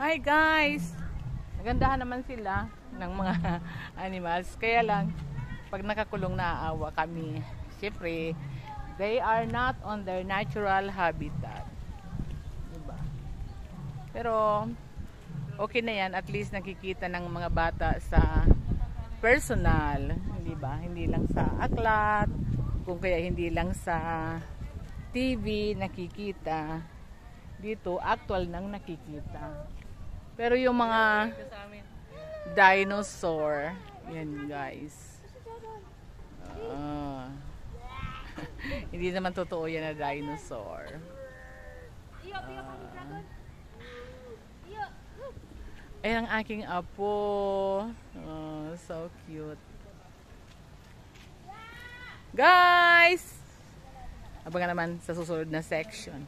Hi guys! Nagandahan naman sila ng mga animals. Kaya lang, pag nakakulong naaawa kami. Siyempre, they are not on their natural habitat. Diba? Pero, okay na yan. At least nakikita ng mga bata sa personal. Hindi ba? Hindi lang sa aklat. Kung kaya hindi lang sa TV nakikita. Dito, actual nang nakikita. Pero yung mga dinosaur, yan guys. Hindi naman totoo yan na dinosaur. Ayan ang aking apo. So cute. Guys! Abangan naman sa susunod na section.